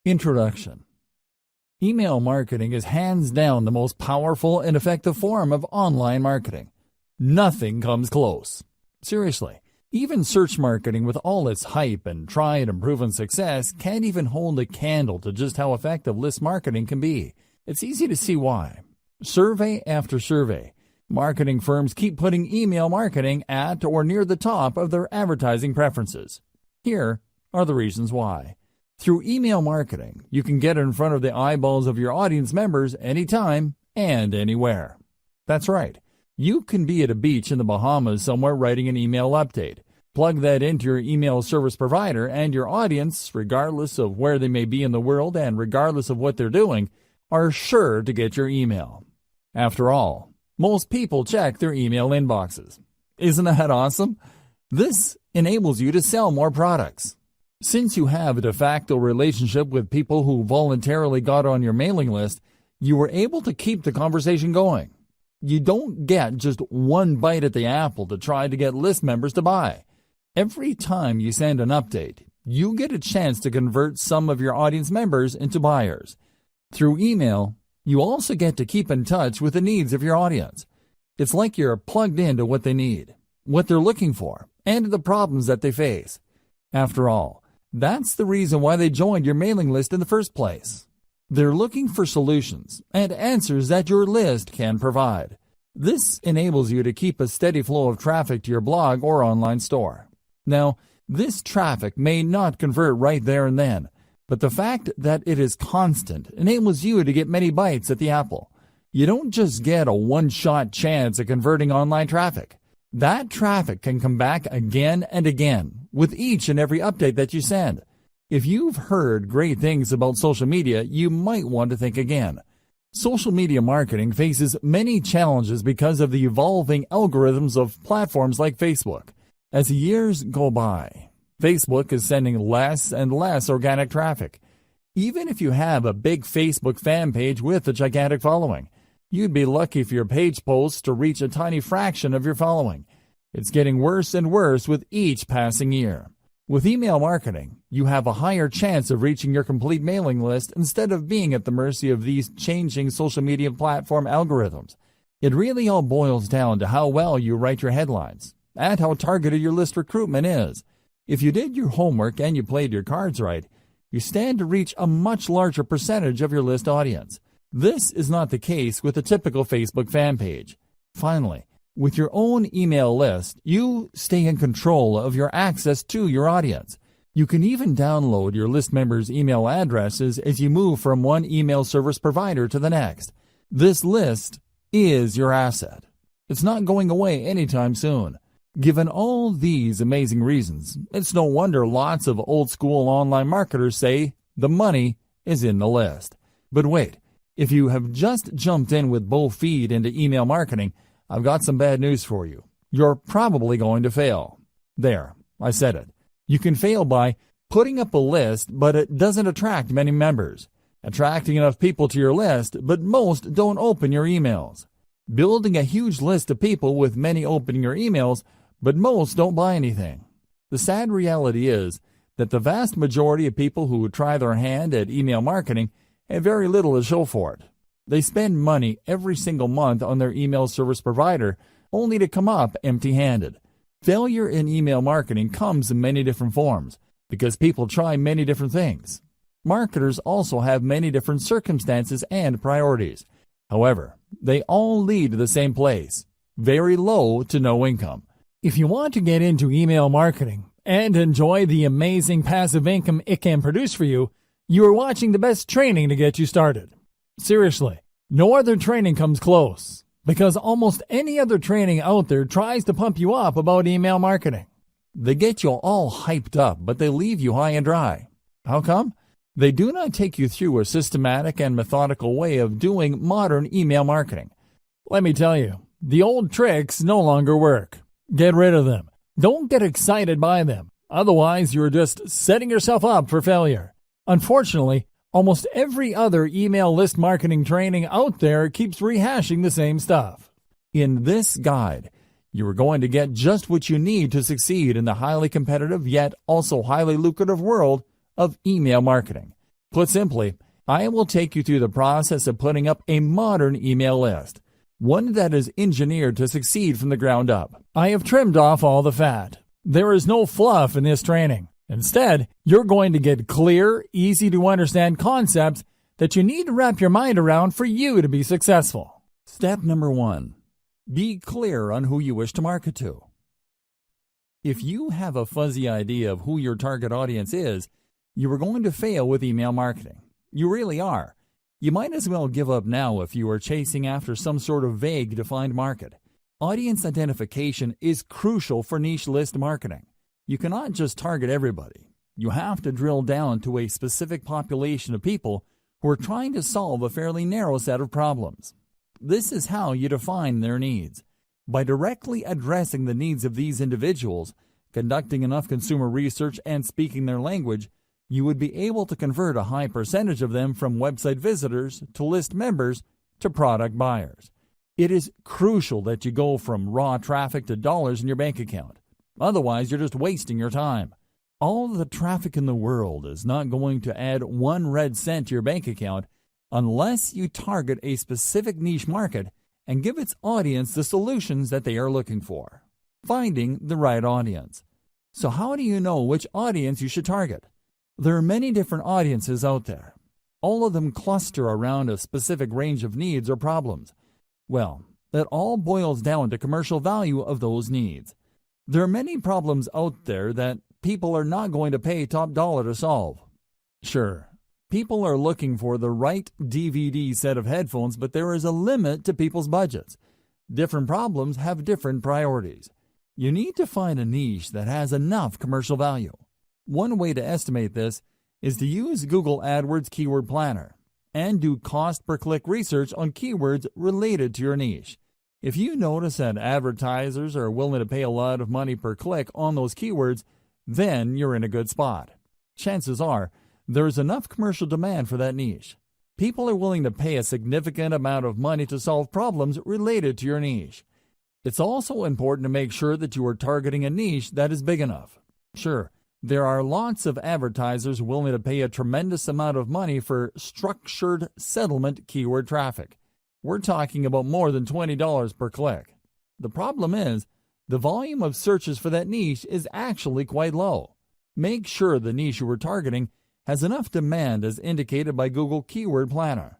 Introduction. Email marketing is hands down the most powerful and effective form of online marketing. Nothing comes close. Seriously, even search marketing with all its hype and tried and proven success can't even hold a candle to just how effective list marketing can be. It's easy to see why. Survey after survey, marketing firms keep putting email marketing at or near the top of their advertising preferences. Here are the reasons why. Through email marketing, you can get in front of the eyeballs of your audience members anytime and anywhere. That's right. You can be at a beach in the Bahamas somewhere writing an email update. Plug that into your email service provider, and your audience, regardless of where they may be in the world and regardless of what they're doing, are sure to get your email. After all, most people check their email inboxes. Isn't that awesome? This enables you to sell more products. Since you have a de facto relationship with people who voluntarily got on your mailing list, you were able to keep the conversation going. You don't get just one bite at the apple to try to get list members to buy. Every time you send an update, you get a chance to convert some of your audience members into buyers. Through email, you also get to keep in touch with the needs of your audience. It's like you're plugged into what they need, what they're looking for, and the problems that they face. After all, that's the reason why they joined your mailing list in the first place. They're looking for solutions and answers that your list can provide. This enables you to keep a steady flow of traffic to your blog or online store. Now, this traffic may not convert right there and then, but the fact that it is constant enables you to get many bites at the apple. You don't just get a one-shot chance at converting online traffic. That traffic can come back again and again with each and every update that you send. If you've heard great things about social media, you might want to think again. Social media marketing faces many challenges because of the evolving algorithms of platforms like Facebook. As the years go by, Facebook is sending less and less organic traffic. Even if you have a big Facebook fan page with a gigantic following, you'd be lucky for your page posts to reach a tiny fraction of your following. It's getting worse and worse with each passing year. With email marketing, you have a higher chance of reaching your complete mailing list instead of being at the mercy of these changing social media platform algorithms. It really all boils down to how well you write your headlines and how targeted your list recruitment is. If you did your homework and you played your cards right, you stand to reach a much larger percentage of your list audience. This is not the case with a typical Facebook fan page. Finally, with your own email list, you stay in control of your access to your audience. You can even download your list members' email addresses as you move from one email service provider to the next. This list is your asset. It's not going away anytime soon. Given all these amazing reasons, it's no wonder lots of old-school online marketers say the money is in the list. But wait. If you have just jumped in with both feet into email marketing, I've got some bad news for you. You're probably going to fail. There, I said it. You can fail by putting up a list, but it doesn't attract many members. Attracting enough people to your list, but most don't open your emails. Building a huge list of people with many opening your emails, but most don't buy anything. The sad reality is that the vast majority of people who try their hand at email marketing have very little to show for it. They spend money every single month on their email service provider only to come up empty-handed. Failure in email marketing comes in many different forms because people try many different things. Marketers also have many different circumstances and priorities. However, they all lead to the same place: very low to no income. If you want to get into email marketing and enjoy the amazing passive income it can produce for you, you are watching the best training to get you started. Seriously, no other training comes close, because almost any other training out there tries to pump you up about email marketing. They get you all hyped up, but they leave you high and dry. How come? They do not take you through a systematic and methodical way of doing modern email marketing. Let me tell you, the old tricks no longer work. Get rid of them. Don't get excited by them. Otherwise, you're just setting yourself up for failure. Unfortunately, almost every other email list marketing training out there keeps rehashing the same stuff. In this guide, you are going to get just what you need to succeed in the highly competitive yet also highly lucrative world of email marketing. Put simply, I will take you through the process of putting up a modern email list, one that is engineered to succeed from the ground up. I have trimmed off all the fat. There is no fluff in this training. Instead, you're going to get clear, easy-to-understand concepts that you need to wrap your mind around for you to be successful. Step number 1. Be clear on who you wish to market to. If you have a fuzzy idea of who your target audience is, you are going to fail with email marketing. You really are. You might as well give up now if you are chasing after some sort of vague defined market. Audience identification is crucial for niche list marketing. You cannot just target everybody. You have to drill down to a specific population of people who are trying to solve a fairly narrow set of problems. This is how you define their needs. By directly addressing the needs of these individuals, conducting enough consumer research, and speaking their language, you would be able to convert a high percentage of them from website visitors to list members to product buyers. It is crucial that you go from raw traffic to dollars in your bank account. Otherwise, you're just wasting your time. All the traffic in the world is not going to add 1 red cent to your bank account unless you target a specific niche market and give its audience the solutions that they are looking for. Finding the right audience. So how do you know which audience you should target? There are many different audiences out there. All of them cluster around a specific range of needs or problems. Well, it all boils down to commercial value of those needs. There are many problems out there that people are not going to pay top dollar to solve. Sure, people are looking for the right DVD set of headphones, but there is a limit to people's budgets. Different problems have different priorities. You need to find a niche that has enough commercial value. One way to estimate this is to use Google AdWords Keyword Planner and do cost per click research on keywords related to your niche. If you notice that advertisers are willing to pay a lot of money per click on those keywords, then you're in a good spot. Chances are there is enough commercial demand for that niche. People are willing to pay a significant amount of money to solve problems related to your niche. It's also important to make sure that you are targeting a niche that is big enough. Sure, there are lots of advertisers willing to pay a tremendous amount of money for structured settlement keyword traffic. We're talking about more than $20 per click. The problem is, the volume of searches for that niche is actually quite low. Make sure the niche you are targeting has enough demand as indicated by Google Keyword Planner.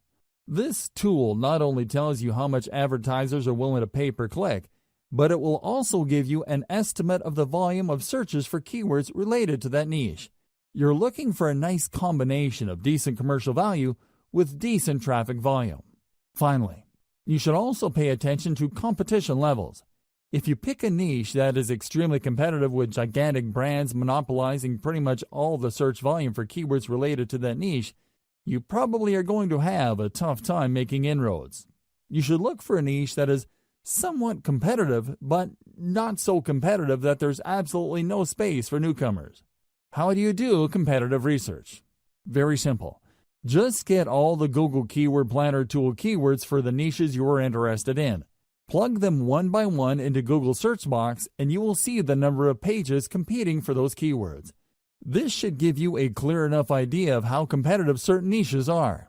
This tool not only tells you how much advertisers are willing to pay per click, but it will also give you an estimate of the volume of searches for keywords related to that niche. You're looking for a nice combination of decent commercial value with decent traffic volume. Finally, you should also pay attention to competition levels. If you pick a niche that is extremely competitive with gigantic brands monopolizing pretty much all the search volume for keywords related to that niche, you probably are going to have a tough time making inroads. You should look for a niche that is somewhat competitive, but not so competitive that there's absolutely no space for newcomers. How do you do competitive research? Very simple. Just get all the Google Keyword Planner tool keywords for the niches you are interested in. Plug them one by one into Google search box and you will see the number of pages competing for those keywords. This should give you a clear enough idea of how competitive certain niches are.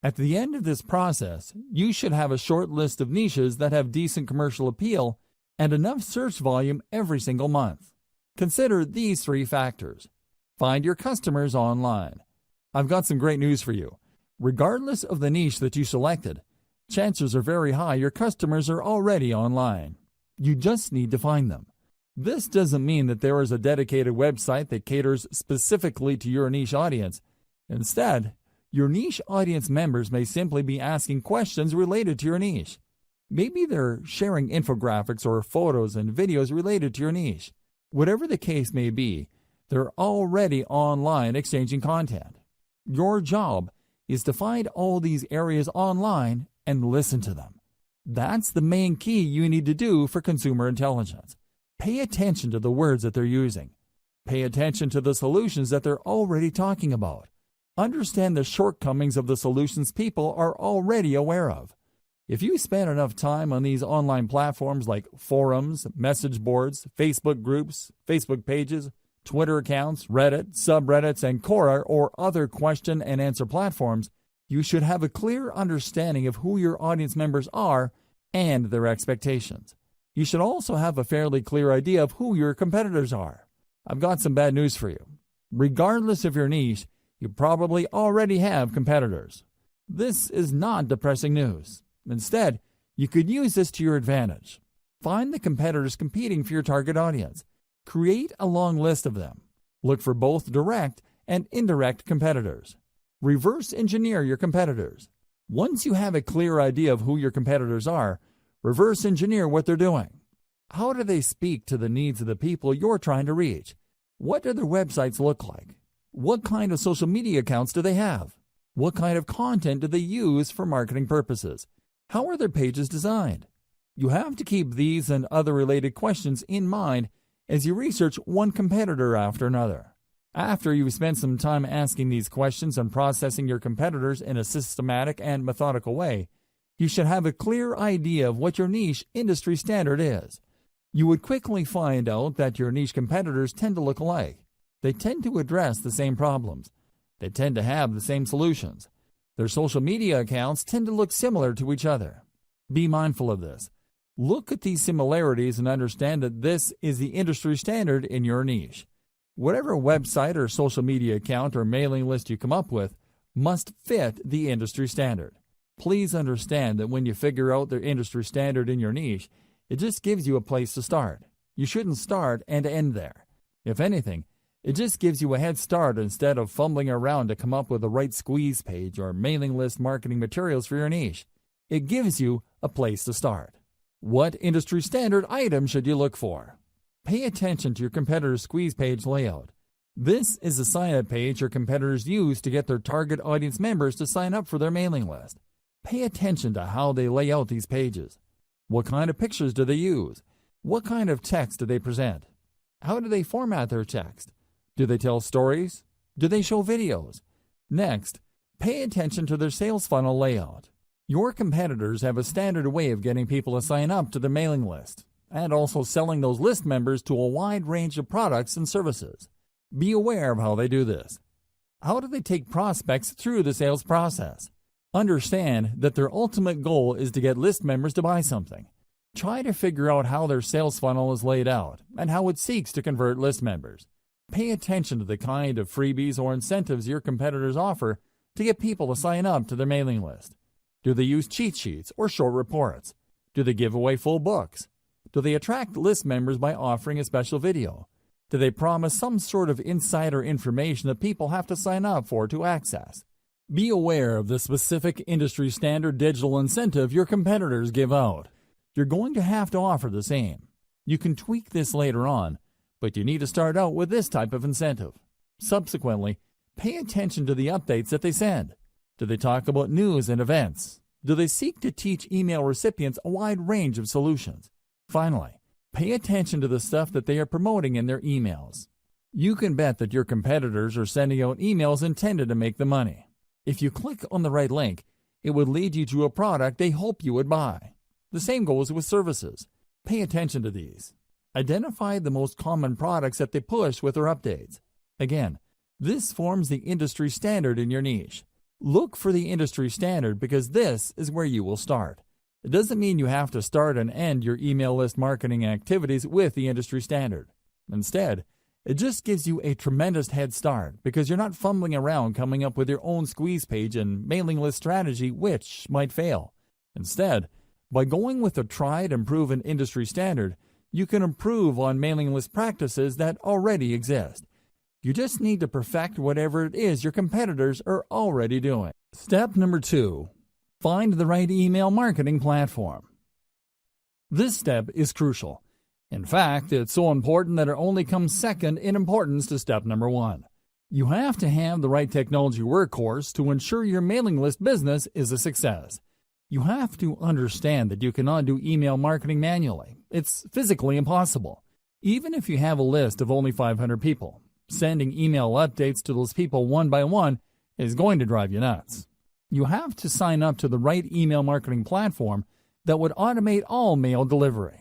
At the end of this process, you should have a short list of niches that have decent commercial appeal and enough search volume every single month. Consider these 3 factors. Find your customers online. I've got some great news for you. Regardless of the niche that you selected, chances are very high your customers are already online. You just need to find them. This doesn't mean that there is a dedicated website that caters specifically to your niche audience. Instead, your niche audience members may simply be asking questions related to your niche. Maybe they're sharing infographics or photos and videos related to your niche. Whatever the case may be, they're already online exchanging content. Your job is to find all these areas online and listen to them. That's the main key you need to do for consumer intelligence. Pay attention to the words that they're using. Pay attention to the solutions that they're already talking about. Understand the shortcomings of the solutions people are already aware of. If you spend enough time on these online platforms like forums, message boards, Facebook groups, Facebook pages, Twitter accounts, Reddit, subreddits, and Quora or other question and answer platforms, you should have a clear understanding of who your audience members are and their expectations. You should also have a fairly clear idea of who your competitors are. I've got some bad news for you. Regardless of your niche, you probably already have competitors. This is not depressing news. Instead, you could use this to your advantage. Find the competitors competing for your target audience. Create a long list of them. Look for both direct and indirect competitors. Reverse engineer your competitors. Once you have a clear idea of who your competitors are, reverse engineer what they're doing. How do they speak to the needs of the people you're trying to reach? What do their websites look like? What kind of social media accounts do they have? What kind of content do they use for marketing purposes? How are their pages designed? You have to keep these and other related questions in mind as you research one competitor after another. After you've spent some time asking these questions and processing your competitors in a systematic and methodical way, you should have a clear idea of what your niche industry standard is. You would quickly find out that your niche competitors tend to look alike. They tend to address the same problems. They tend to have the same solutions. Their social media accounts tend to look similar to each other. Be mindful of this. Look at these similarities and understand that this is the industry standard in your niche. Whatever website or social media account or mailing list you come up with must fit the industry standard. Please understand that when you figure out the industry standard in your niche, it just gives you a place to start. You shouldn't start and end there. If anything, it just gives you a head start instead of fumbling around to come up with the right squeeze page or mailing list marketing materials for your niche. It gives you a place to start. What industry standard item should you look for? Pay attention to your competitor's squeeze page layout. This is the sign-up page your competitors use to get their target audience members to sign up for their mailing list. Pay attention to how they lay out these pages. What kind of pictures do they use? What kind of text do they present? How do they format their text? Do they tell stories? Do they show videos? Next, pay attention to their sales funnel layout. Your competitors have a standard way of getting people to sign up to their mailing list, and also selling those list members to a wide range of products and services. Be aware of how they do this. How do they take prospects through the sales process? Understand that their ultimate goal is to get list members to buy something. Try to figure out how their sales funnel is laid out and how it seeks to convert list members. Pay attention to the kind of freebies or incentives your competitors offer to get people to sign up to their mailing list. Do they use cheat sheets or short reports? Do they give away full books? Do they attract list members by offering a special video? Do they promise some sort of insider information that people have to sign up for to access? Be aware of the specific industry standard digital incentive your competitors give out. You're going to have to offer the same. You can tweak this later on, but you need to start out with this type of incentive. Subsequently, pay attention to the updates that they send. Do they talk about news and events? Do they seek to teach email recipients a wide range of solutions? Finally, pay attention to the stuff that they are promoting in their emails. You can bet that your competitors are sending out emails intended to make them money. If you click on the right link, it would lead you to a product they hope you would buy. The same goes with services. Pay attention to these. Identify the most common products that they push with their updates. Again, this forms the industry standard in your niche. Look for the industry standard because this is where you will start. It doesn't mean you have to start and end your email list marketing activities with the industry standard. Instead, it just gives you a tremendous head start because you're not fumbling around coming up with your own squeeze page and mailing list strategy which might fail. Instead, by going with a tried and proven industry standard, you can improve on mailing list practices that already exist. You just need to perfect whatever it is your competitors are already doing. Step number 2. Find the right email marketing platform. This step is crucial. In fact, it's so important that it only comes second in importance to step number 1. You have to have the right technology workhorse to ensure your mailing list business is a success. You have to understand that you cannot do email marketing manually. It's physically impossible. Even if you have a list of only 500 people, sending email updates to those people one by one is going to drive you nuts. You have to sign up to the right email marketing platform that would automate all mail delivery.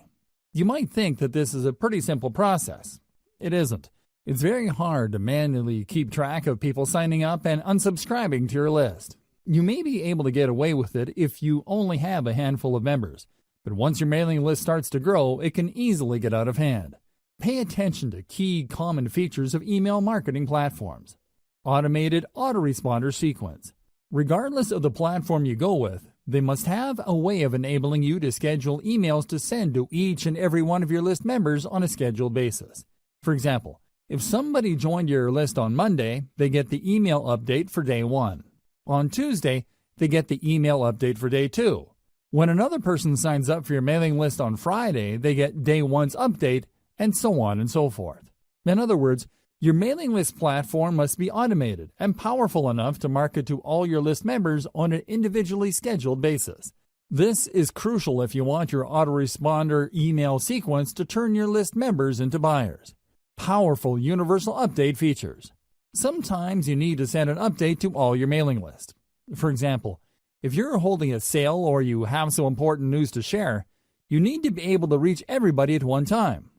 You might think that this is a pretty simple process. It isn't. It's very hard to manually keep track of people signing up and unsubscribing to your list. You may be able to get away with it if you only have a handful of members, but once your mailing list starts to grow, it can easily get out of hand. Pay attention to key common features of email marketing platforms. Automated autoresponder sequence. Regardless of the platform you go with, they must have a way of enabling you to schedule emails to send to each and every one of your list members on a scheduled basis. For example, if somebody joined your list on Monday, they get the email update for day 1. On Tuesday, they get the email update for day 2. When another person signs up for your mailing list on Friday, they get day 1's update, and so on and so forth. In other words, your mailing list platform must be automated and powerful enough to market to all your list members on an individually scheduled basis. This is crucial if you want your autoresponder email sequence to turn your list members into buyers. Powerful universal update features. Sometimes you need to send an update to all your mailing list. For example, if you're holding a sale or you have some important news to share, you need to be able to reach everybody at one time.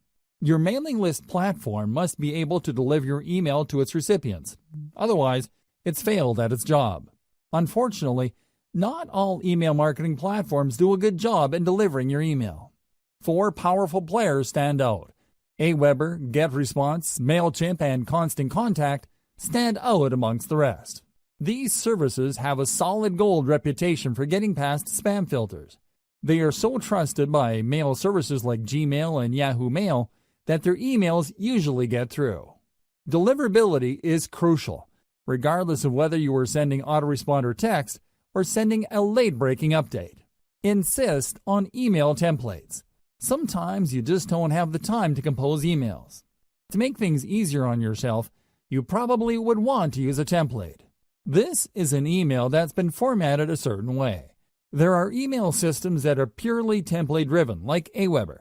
Your mailing list platform must be able to deliver your email to its recipients. Otherwise, it's failed at its job. Unfortunately, not all email marketing platforms do a good job in delivering your email. 4 powerful players stand out. Aweber, GetResponse, MailChimp, and Constant Contact stand out amongst the rest. These services have a solid gold reputation for getting past spam filters. They are so trusted by mail services like Gmail and Yahoo Mail that their emails usually get through. Deliverability is crucial, regardless of whether you are sending autoresponder text or sending a late-breaking update. Insist on email templates. Sometimes you just don't have the time to compose emails. To make things easier on yourself, you probably would want to use a template. This is an email that's been formatted a certain way. There are email systems that are purely template-driven, like Aweber.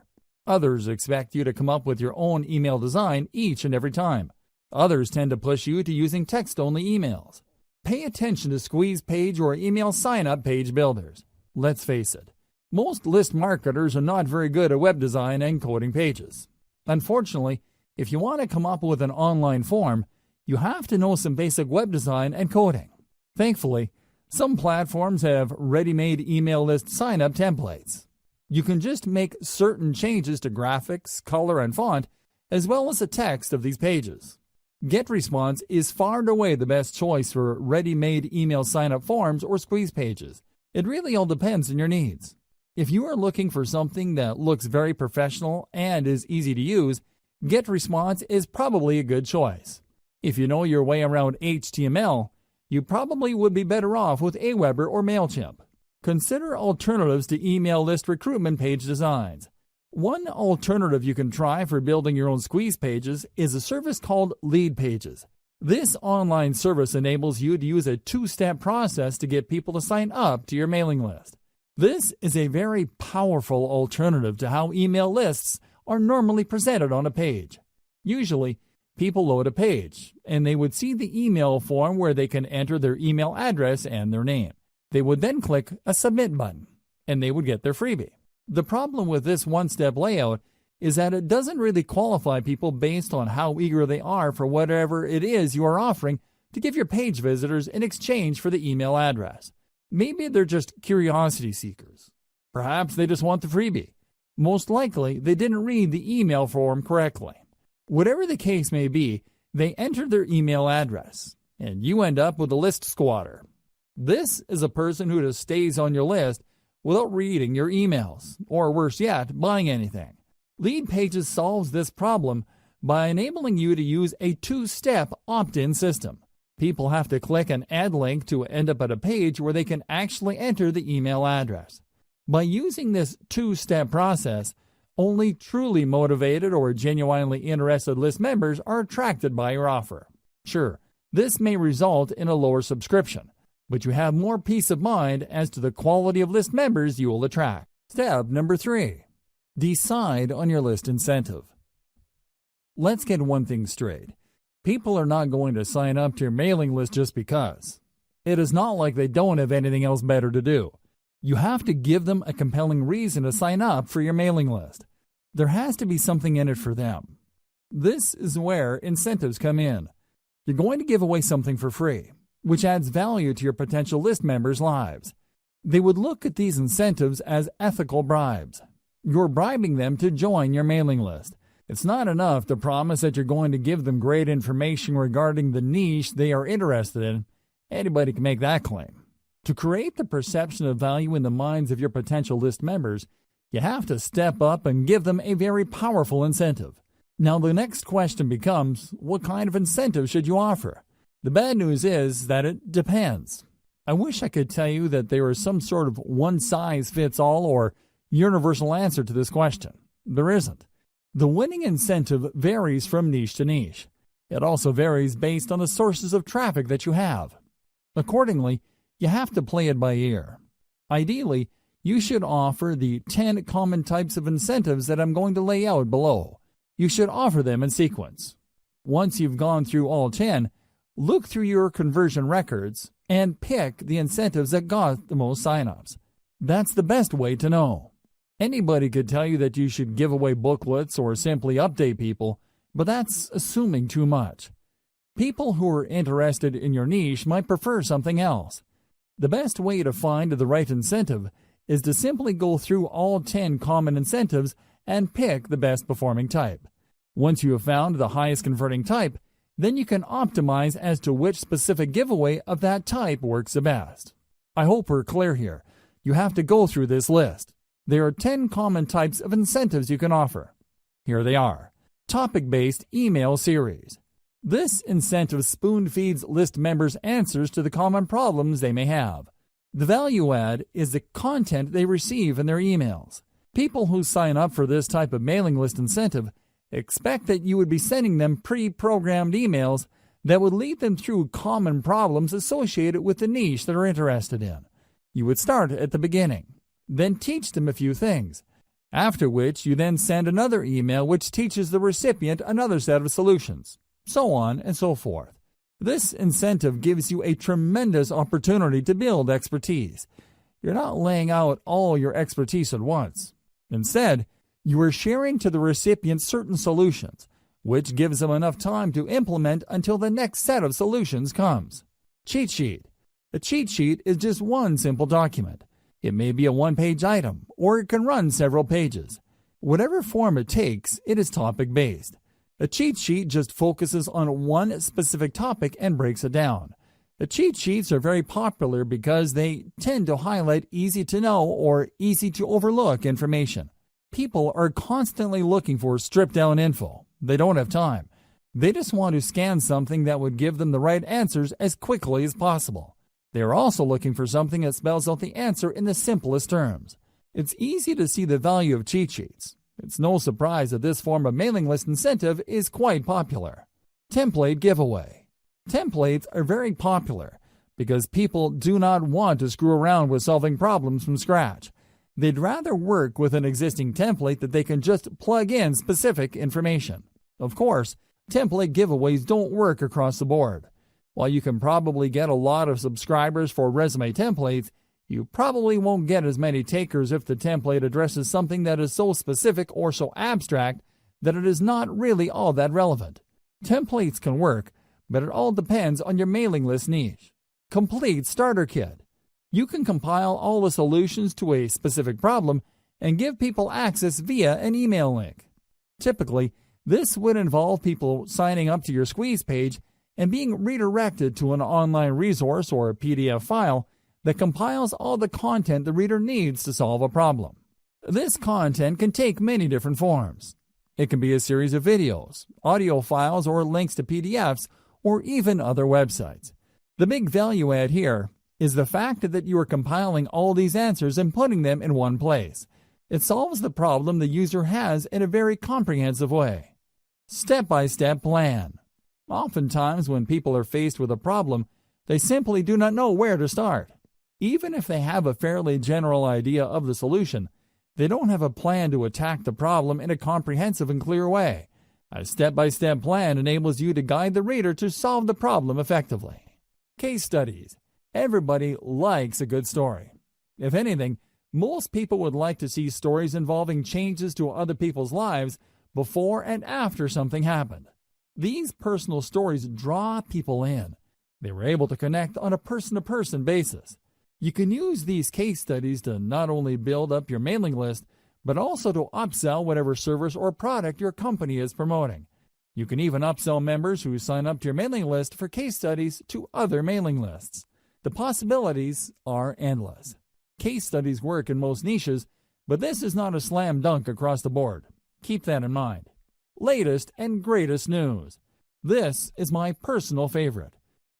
Others expect you to come up with your own email design each and every time. Others tend to push you to using text-only emails. Pay attention to squeeze page or email sign-up page builders. Let's face it, most list marketers are not very good at web design and coding pages. Unfortunately, if you want to come up with an online form, you have to know some basic web design and coding. Thankfully, some platforms have ready-made email list sign-up templates. You can just make certain changes to graphics, color, and font, as well as the text of these pages. GetResponse is far and away the best choice for ready-made email sign-up forms or squeeze pages. It really all depends on your needs. If you are looking for something that looks very professional and is easy to use, GetResponse is probably a good choice. If you know your way around HTML, you probably would be better off with Aweber or MailChimp. Consider alternatives to email list recruitment page designs. One alternative you can try for building your own squeeze pages is a service called Lead Pages. This online service enables you to use a 2-step process to get people to sign up to your mailing list. This is a very powerful alternative to how email lists are normally presented on a page. Usually, people load a page, and they would see the email form where they can enter their email address and their name. They would then click a Submit button, and they would get their freebie. The problem with this one-step layout is that it doesn't really qualify people based on how eager they are for whatever it is you are offering to give your page visitors in exchange for the email address. Maybe they're just curiosity seekers. Perhaps they just want the freebie. Most likely, they didn't read the email form correctly. Whatever the case may be, they enter their email address, and you end up with a list squatter. This is a person who just stays on your list without reading your emails, or worse yet, buying anything. Lead Pages solves this problem by enabling you to use a 2-step opt-in system. People have to click an add link to end up at a page where they can actually enter the email address. By using this 2-step process, only truly motivated or genuinely interested list members are attracted by your offer. Sure, this may result in a lower subscription, but you have more peace of mind as to the quality of list members you will attract. Step number 3. Decide on your list incentive. Let's get one thing straight. People are not going to sign up to your mailing list just because. It is not like they don't have anything else better to do. You have to give them a compelling reason to sign up for your mailing list. There has to be something in it for them. This is where incentives come in. You're going to give away something for free, which adds value to your potential list members' lives. They would look at these incentives as ethical bribes. You're bribing them to join your mailing list. It's not enough to promise that you're going to give them great information regarding the niche they are interested in. Anybody can make that claim. To create the perception of value in the minds of your potential list members, you have to step up and give them a very powerful incentive. Now the next question becomes, what kind of incentive should you offer? The bad news is that it depends. I wish I could tell you that there is some sort of one-size-fits-all or universal answer to this question. There isn't. The winning incentive varies from niche to niche. It also varies based on the sources of traffic that you have. Accordingly, you have to play it by ear. Ideally, you should offer the 10 common types of incentives that I'm going to lay out below. You should offer them in sequence. Once you've gone through all 10, look through your conversion records and pick the incentives that got the most signups. That's the best way to know. Anybody could tell you that you should give away booklets or simply update people, but that's assuming too much. People who are interested in your niche might prefer something else. The best way to find the right incentive is to simply go through all 10 common incentives and pick the best performing type. Once you have found the highest converting type, then you can optimize as to which specific giveaway of that type works the best. I hope we're clear here. You have to go through this list. There are 10 common types of incentives you can offer. Here they are. Topic-based email series. This incentive spoon-feeds list members answers to the common problems they may have. The value add is the content they receive in their emails. People who sign up for this type of mailing list incentive expect that you would be sending them pre-programmed emails that would lead them through common problems associated with the niche they're interested in. You would start at the beginning, then teach them a few things, after which you then send another email which teaches the recipient another set of solutions, so on and so forth. This incentive gives you a tremendous opportunity to build expertise. You're not laying out all your expertise at once. Instead, you are sharing to the recipient certain solutions, which gives them enough time to implement until the next set of solutions comes. Cheat sheet. A cheat sheet is just one simple document. It may be a one-page item, or it can run several pages. Whatever form it takes, it is topic-based. A cheat sheet just focuses on one specific topic and breaks it down. The cheat sheets are very popular because they tend to highlight easy-to-know or easy-to-overlook information. People are constantly looking for stripped-down info. They don't have time. They just want to scan something that would give them the right answers as quickly as possible. They are also looking for something that spells out the answer in the simplest terms. It's easy to see the value of cheat sheets. It's no surprise that this form of mailing list incentive is quite popular. Template giveaway. Templates are very popular because people do not want to screw around with solving problems from scratch. They'd rather work with an existing template that they can just plug in specific information. Of course, template giveaways don't work across the board. While you can probably get a lot of subscribers for resume templates, you probably won't get as many takers if the template addresses something that is so specific or so abstract that it is not really all that relevant. Templates can work, but it all depends on your mailing list niche. Complete starter kit. You can compile all the solutions to a specific problem and give people access via an email link. Typically, this would involve people signing up to your squeeze page and being redirected to an online resource or a PDF file that compiles all the content the reader needs to solve a problem. This content can take many different forms. It can be a series of videos, audio files, or links to PDFs, or even other websites. The big value add here is the fact that you are compiling all these answers and putting them in one place. It solves the problem the user has in a very comprehensive way. Step-by-step plan. Oftentimes, when people are faced with a problem, they simply do not know where to start. Even if they have a fairly general idea of the solution, they don't have a plan to attack the problem in a comprehensive and clear way. A step-by-step plan enables you to guide the reader to solve the problem effectively. Case studies. Everybody likes a good story. If anything, most people would like to see stories involving changes to other people's lives, before and after something happened. These personal stories draw people in. They were able to connect on a person-to-person basis. You can use these case studies to not only build up your mailing list, but also to upsell whatever service or product your company is promoting. You can even upsell members who sign up to your mailing list for case studies to other mailing lists. The possibilities are endless. Case studies work in most niches, but this is not a slam dunk across the board. Keep that in mind. Latest and greatest news. This is my personal favorite.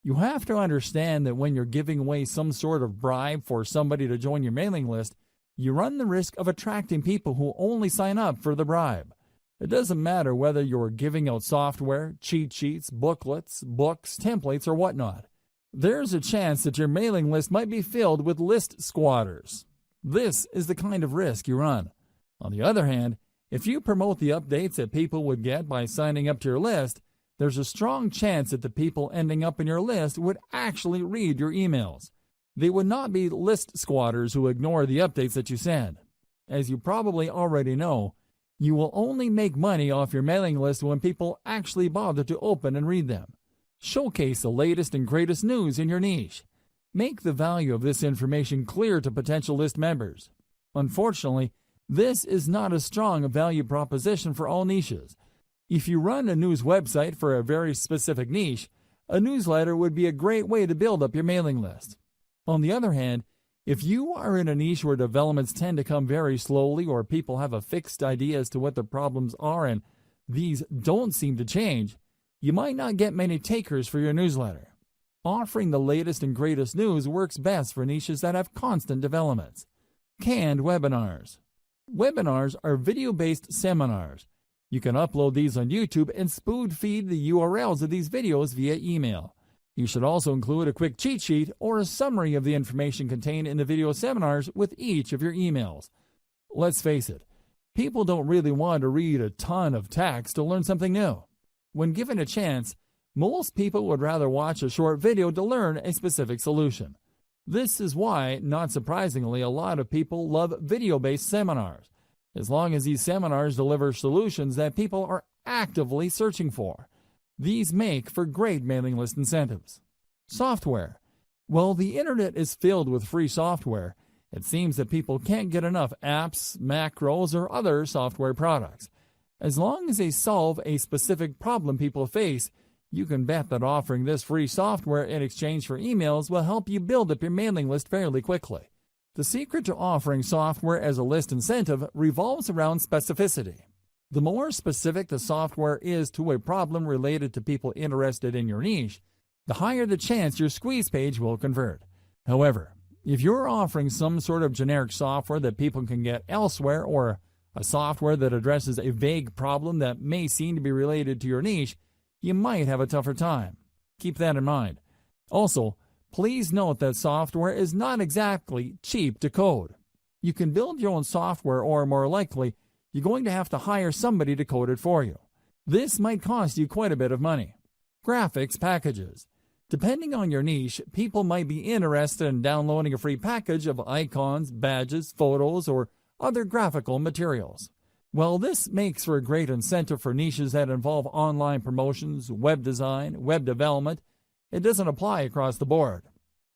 You have to understand that when you're giving away some sort of bribe for somebody to join your mailing list, you run the risk of attracting people who only sign up for the bribe. It doesn't matter whether you're giving out software, cheat sheets, booklets, books, templates, or whatnot. There's a chance that your mailing list might be filled with list squatters. This is the kind of risk you run. On the other hand, if you promote the updates that people would get by signing up to your list, there's a strong chance that the people ending up in your list would actually read your emails. They would not be list squatters who ignore the updates that you send. As you probably already know, you will only make money off your mailing list when people actually bother to open and read them. Showcase the latest and greatest news in your niche. Make the value of this information clear to potential list members. Unfortunately, this is not a strong value proposition for all niches. If you run a news website for a very specific niche, a newsletter would be a great way to build up your mailing list. On the other hand, if you are in a niche where developments tend to come very slowly or people have a fixed idea as to what the problems are and these don't seem to change, you might not get many takers for your newsletter. Offering the latest and greatest news works best for niches that have constant developments. Canned webinars. Webinars are video-based seminars. You can upload these on YouTube and spoon-feed the URLs of these videos via email. You should also include a quick cheat sheet or a summary of the information contained in the video seminars with each of your emails. Let's face it, people don't really want to read a ton of text to learn something new. When given a chance, most people would rather watch a short video to learn a specific solution. This is why, not surprisingly, a lot of people love video-based seminars, as long as these seminars deliver solutions that people are actively searching for. These make for great mailing list incentives. Software. While the internet is filled with free software, it seems that people can't get enough apps, macros, or other software products. As long as they solve a specific problem people face, you can bet that offering this free software in exchange for emails will help you build up your mailing list fairly quickly. The secret to offering software as a list incentive revolves around specificity. The more specific the software is to a problem related to people interested in your niche, the higher the chance your squeeze page will convert. However, if you're offering some sort of generic software that people can get elsewhere or a software that addresses a vague problem that may seem to be related to your niche, you might have a tougher time. Keep that in mind. Also, please note that software is not exactly cheap to code. You can build your own software, or more likely, you're going to have to hire somebody to code it for you. This might cost you quite a bit of money. Graphics packages. Depending on your niche, people might be interested in downloading a free package of icons, badges, photos, or other graphical materials. While this makes for a great incentive for niches that involve online promotions, web design, web development, it doesn't apply across the board.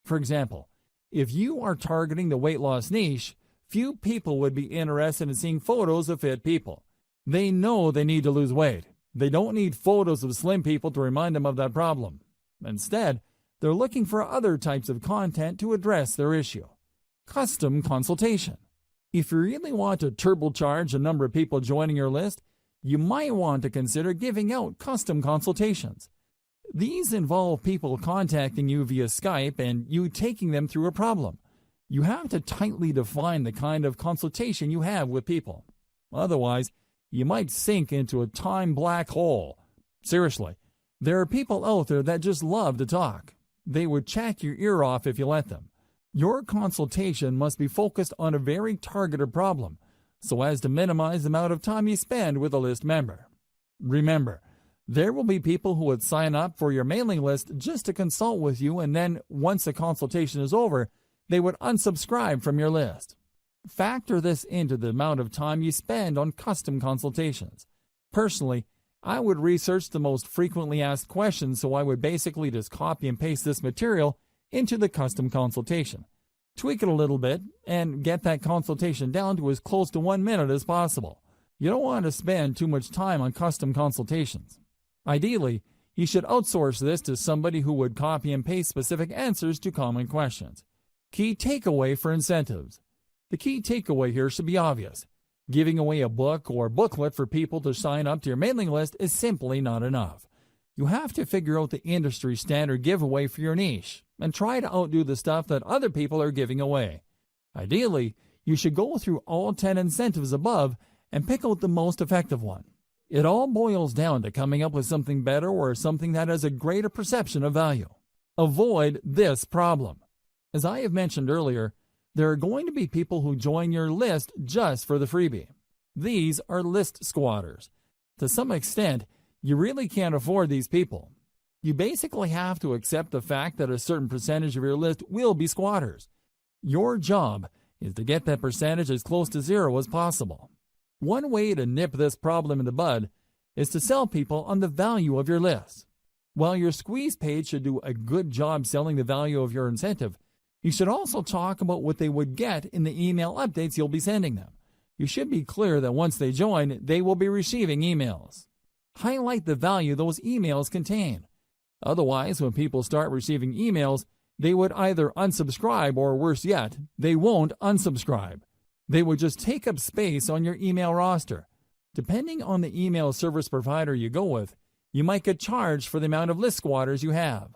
For example, if you are targeting the weight loss niche, few people would be interested in seeing photos of fit people. They know they need to lose weight. They don't need photos of slim people to remind them of that problem. Instead, they're looking for other types of content to address their issue. Custom consultation. If you really want to turbocharge the number of people joining your list, you might want to consider giving out custom consultations. These involve people contacting you via Skype and you taking them through a problem. You have to tightly define the kind of consultation you have with people. Otherwise, you might sink into a time black hole. Seriously, there are people out there that just love to talk. They would chat your ear off if you let them. Your consultation must be focused on a very targeted problem, so as to minimize the amount of time you spend with a list member. Remember, there will be people who would sign up for your mailing list just to consult with you, and then once the consultation is over, they would unsubscribe from your list. Factor this into the amount of time you spend on custom consultations. Personally, I would research the most frequently asked questions, so I would basically just copy and paste this material into the custom consultation. Tweak it a little bit and get that consultation down to as close to 1 minute as possible. You don't want to spend too much time on custom consultations. Ideally, you should outsource this to somebody who would copy and paste specific answers to common questions. Key takeaway for incentives. The key takeaway here should be obvious. Giving away a book or booklet for people to sign up to your mailing list is simply not enough. You have to figure out the industry standard giveaway for your niche and try to outdo the stuff that other people are giving away. Ideally, you should go through all 10 incentives above and pick out the most effective one. It all boils down to coming up with something better or something that has a greater perception of value. Avoid this problem. As I have mentioned earlier, there are going to be people who join your list just for the freebie. These are list squatters. To some extent, you really can't afford these people. You basically have to accept the fact that a certain percentage of your list will be squatters. Your job is to get that percentage as close to zero as possible. One way to nip this problem in the bud is to sell people on the value of your list. While your squeeze page should do a good job selling the value of your incentive, you should also talk about what they would get in the email updates you'll be sending them. You should be clear that once they join, they will be receiving emails. Highlight the value those emails contain. Otherwise, when people start receiving emails, they would either unsubscribe or, worse yet, they won't unsubscribe. They would just take up space on your email roster. Depending on the email service provider you go with, you might get charged for the amount of list squatters you have.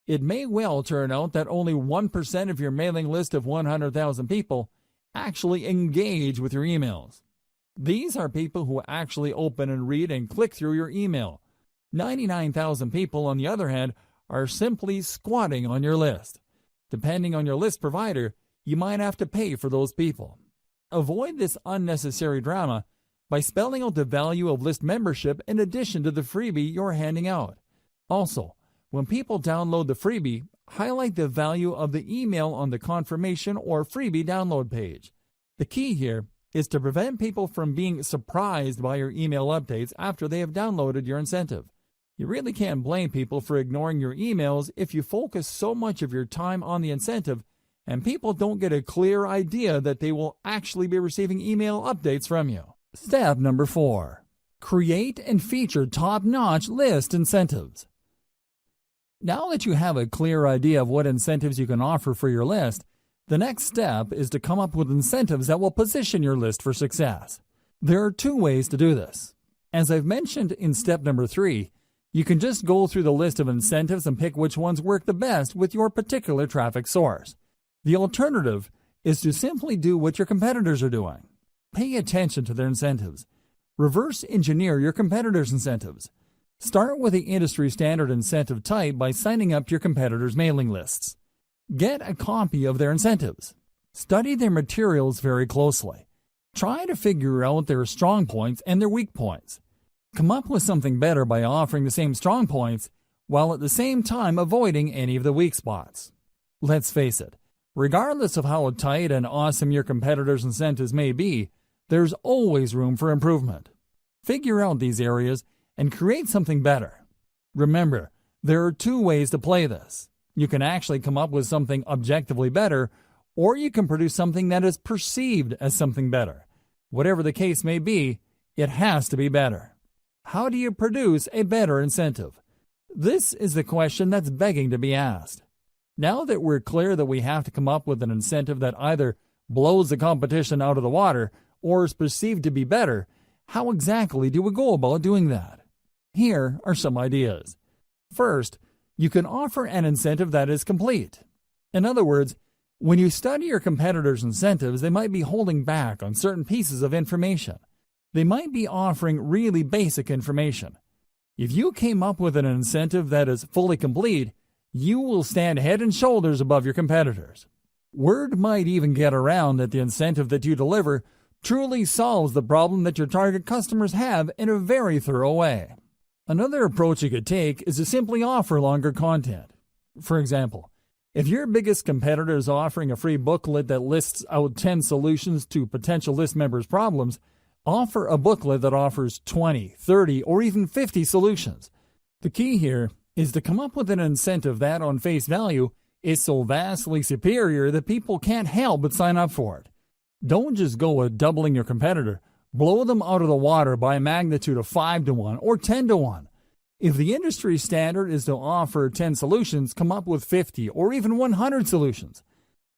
It may well turn out that only 1% of your mailing list of 100,000 people actually engage with your emails. These are people who actually open and read and click through your email. 99,000 people, on the other hand, are simply squatting on your list. Depending on your list provider, you might have to pay for those people. Avoid this unnecessary drama by spelling out the value of list membership in addition to the freebie you're handing out. Also, when people download the freebie, highlight the value of the email on the confirmation or freebie download page. The key here is to prevent people from being surprised by your email updates after they have downloaded your incentive. You really can't blame people for ignoring your emails if you focus so much of your time on the incentive and people don't get a clear idea that they will actually be receiving email updates from you. Step number 4. Create and feature top-notch list incentives. Now that you have a clear idea of what incentives you can offer for your list, the next step is to come up with incentives that will position your list for success. There are 2 ways to do this. As I've mentioned in step number 3, you can just go through the list of incentives and pick which ones work the best with your particular traffic source. The alternative is to simply do what your competitors are doing. Pay attention to their incentives. Reverse engineer your competitors' incentives. Start with the industry standard incentive type by signing up to your competitors' mailing lists. Get a copy of their incentives. Study their materials very closely. Try to figure out their strong points and their weak points. Come up with something better by offering the same strong points while at the same time avoiding any of the weak spots. Let's face it, regardless of how tight and awesome your competitors' incentives may be, there's always room for improvement. Figure out these areas and create something better. Remember, there are 2 ways to play this. You can actually come up with something objectively better, or you can produce something that is perceived as something better. Whatever the case may be, it has to be better. How do you produce a better incentive? This is the question that's begging to be asked. Now that we're clear that we have to come up with an incentive that either blows the competition out of the water or is perceived to be better, how exactly do we go about doing that? Here are some ideas. First, you can offer an incentive that is complete. In other words, when you study your competitors' incentives, they might be holding back on certain pieces of information. They might be offering really basic information. If you came up with an incentive that is fully complete, you will stand head and shoulders above your competitors. Word might even get around that the incentive that you deliver truly solves the problem that your target customers have in a very thorough way. Another approach you could take is to simply offer longer content. For example, if your biggest competitor is offering a free booklet that lists out 10 solutions to potential list members' problems, Offer a booklet that offers 20, 30, or even 50 solutions. The key here is to come up with an incentive that, on face value, is so vastly superior that people can't help but sign up for it. Don't just go with doubling your competitor. Blow them out of the water by a magnitude of 5 to 1 or 10 to 1. If the industry standard is to offer 10 solutions, come up with 50 or even 100 solutions.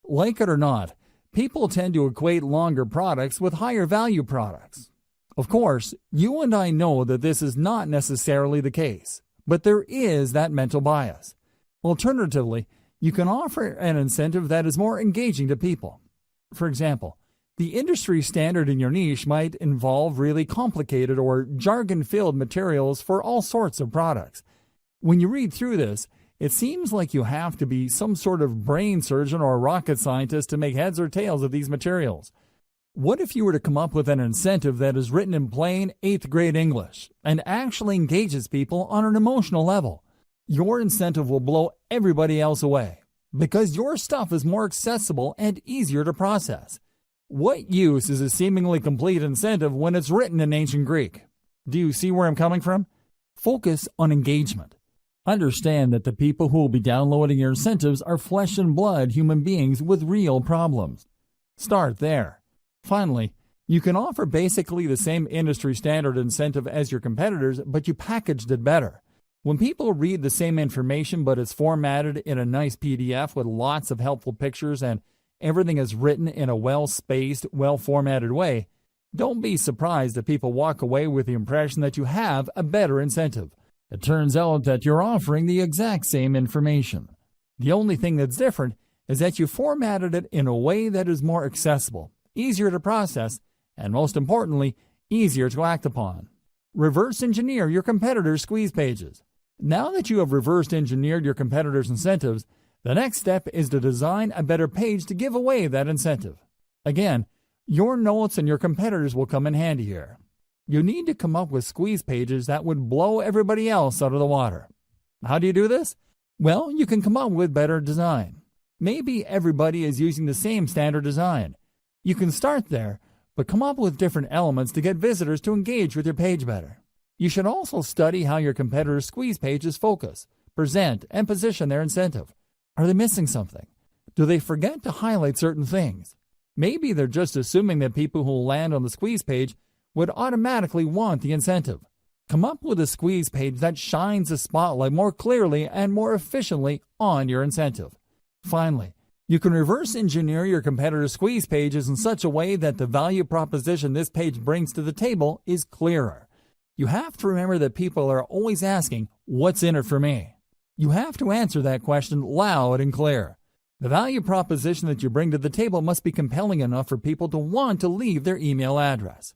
Like it or not, people tend to equate longer products with higher value products. Of course, you and I know that this is not necessarily the case, but there is that mental bias. Alternatively, you can offer an incentive that is more engaging to people. For example, the industry standard in your niche might involve really complicated or jargon-filled materials for all sorts of products. When you read through this, it seems like you have to be some sort of brain surgeon or rocket scientist to make heads or tails of these materials. What if you were to come up with an incentive that is written in plain 8th grade English and actually engages people on an emotional level? Your incentive will blow everybody else away because your stuff is more accessible and easier to process. What use is a seemingly complete incentive when it's written in ancient Greek? Do you see where I'm coming from? Focus on engagement. Understand that the people who will be downloading your incentives are flesh and blood human beings with real problems. Start there. Finally, you can offer basically the same industry standard incentive as your competitors, but you packaged it better. When people read the same information but it's formatted in a nice PDF with lots of helpful pictures and everything is written in a well-spaced, well-formatted way, don't be surprised if people walk away with the impression that you have a better incentive. It turns out that you're offering the exact same information. The only thing that's different is that you formatted it in a way that is more accessible, easier to process, and most importantly, easier to act upon. Reverse engineer your competitors' squeeze pages. Now that you have reverse engineered your competitors' incentives, the next step is to design a better page to give away that incentive. Again, your notes and your competitors will come in handy here. You need to come up with squeeze pages that would blow everybody else out of the water. How do you do this? Well, you can come up with better design. Maybe everybody is using the same standard design. You can start there, but come up with different elements to get visitors to engage with your page better. You should also study how your competitors' squeeze pages focus, present, and position their incentive. Are they missing something? Do they forget to highlight certain things? Maybe they're just assuming that people who land on the squeeze page would automatically want the incentive. Come up with a squeeze page that shines the spotlight more clearly and more efficiently on your incentive. Finally, you can reverse engineer your competitors' squeeze pages in such a way that the value proposition this page brings to the table is clearer. You have to remember that people are always asking, "What's in it for me?" You have to answer that question loud and clear. The value proposition that you bring to the table must be compelling enough for people to want to leave their email address.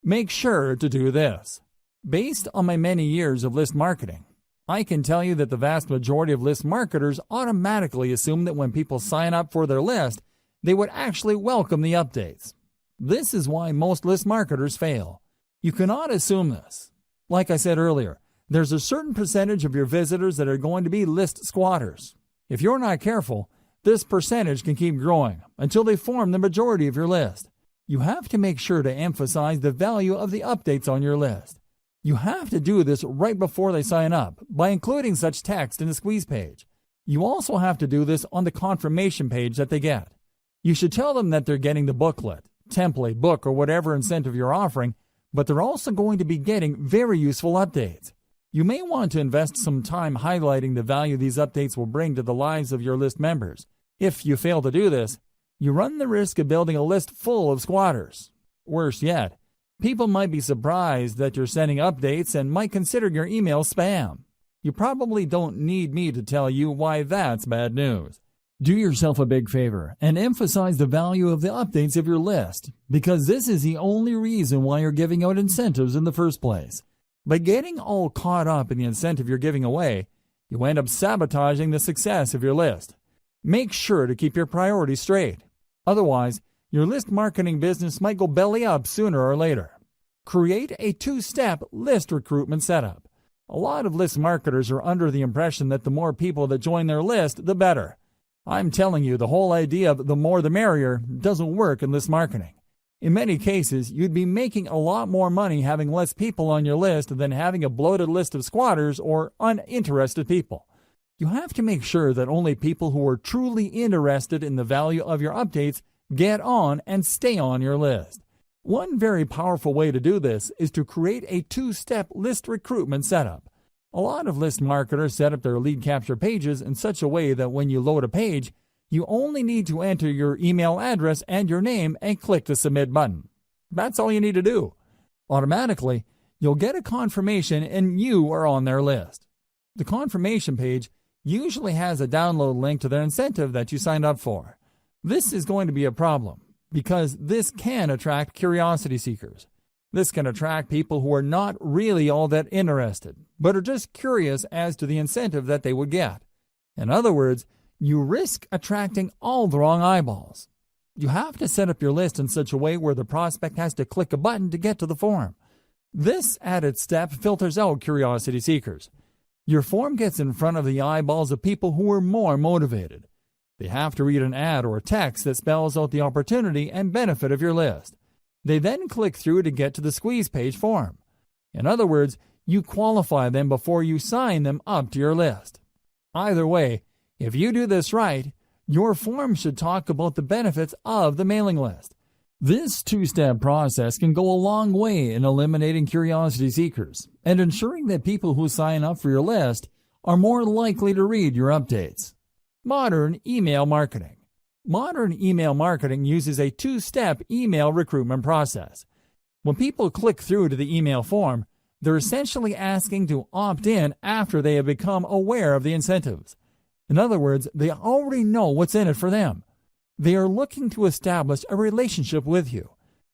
Make sure to do this. Based on my many years of list marketing, I can tell you that the vast majority of list marketers automatically assume that when people sign up for their list, they would actually welcome the updates. This is why most list marketers fail. You cannot assume this. Like I said earlier, there's a certain percentage of your visitors that are going to be list squatters. If you're not careful, this percentage can keep growing until they form the majority of your list. You have to make sure to emphasize the value of the updates on your list. You have to do this right before they sign up by including such text in the squeeze page. You also have to do this on the confirmation page that they get. You should tell them that they're getting the booklet, template, book, or whatever incentive you're offering, but they're also going to be getting very useful updates. You may want to invest some time highlighting the value these updates will bring to the lives of your list members. If you fail to do this, you run the risk of building a list full of squatters. Worse yet, people might be surprised that you're sending updates and might consider your email spam. You probably don't need me to tell you why that's bad news. Do yourself a big favor and emphasize the value of the updates of your list, because this is the only reason why you're giving out incentives in the first place. By getting all caught up in the incentive you're giving away, you end up sabotaging the success of your list. Make sure to keep your priorities straight. Otherwise, your list marketing business might go belly up sooner or later. Create a two-step list recruitment setup. A lot of list marketers are under the impression that the more people that join their list, the better. I'm telling you, the whole idea of the more the merrier doesn't work in list marketing. In many cases, you'd be making a lot more money having less people on your list than having a bloated list of squatters or uninterested people. You have to make sure that only people who are truly interested in the value of your updates get on and stay on your list. One very powerful way to do this is to create a two-step list recruitment setup. A lot of list marketers set up their lead capture pages in such a way that when you load a page, you only need to enter your email address and your name and click the submit button. That's all you need to do. Automatically, you'll get a confirmation and you are on their list. The confirmation page usually has a download link to their incentive that you signed up for. This is going to be a problem because this can attract curiosity seekers. This can attract people who are not really all that interested, but are just curious as to the incentive that they would get. In other words, you risk attracting all the wrong eyeballs. You have to set up your list in such a way where the prospect has to click a button to get to the form. This added step filters out curiosity seekers. Your form gets in front of the eyeballs of people who are more motivated. They have to read an ad or a text that spells out the opportunity and benefit of your list. They then click through to get to the squeeze page form. In other words, you qualify them before you sign them up to your list. Either way, if you do this right, your form should talk about the benefits of the mailing list. This two-step process can go a long way in eliminating curiosity seekers and ensuring that people who sign up for your list are more likely to read your updates. Modern email marketing. Modern email marketing uses a two-step email recruitment process. When people click through to the email form, they're essentially asking to opt in after they have become aware of the incentives. In other words, they already know what's in it for them. They are looking to establish a relationship with you.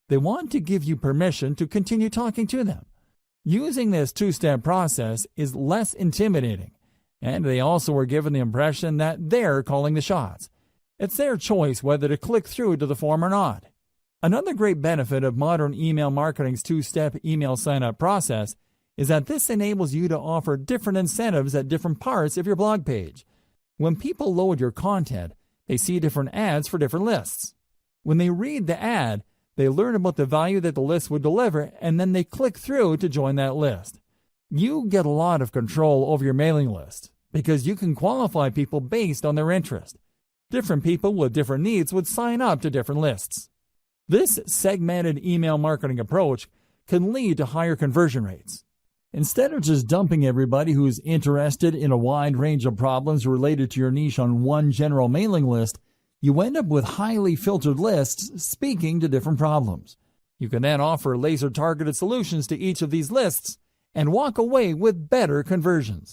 They want to give you permission to continue talking to them. Using this two-step process is less intimidating, and they also are given the impression that they're calling the shots. It's their choice whether to click through to the form or not. Another great benefit of modern email marketing's two-step email sign-up process is that this enables you to offer different incentives at different parts of your blog page. When people load your content, they see different ads for different lists. When they read the ad, they learn about the value that the list would deliver, and then they click through to join that list. You get a lot of control over your mailing list because you can qualify people based on their interest. Different people with different needs would sign up to different lists. This segmented email marketing approach can lead to higher conversion rates. Instead of just dumping everybody who's interested in a wide range of problems related to your niche on one general mailing list, you end up with highly filtered lists speaking to different problems. You can then offer laser-targeted solutions to each of these lists and walk away with better conversions.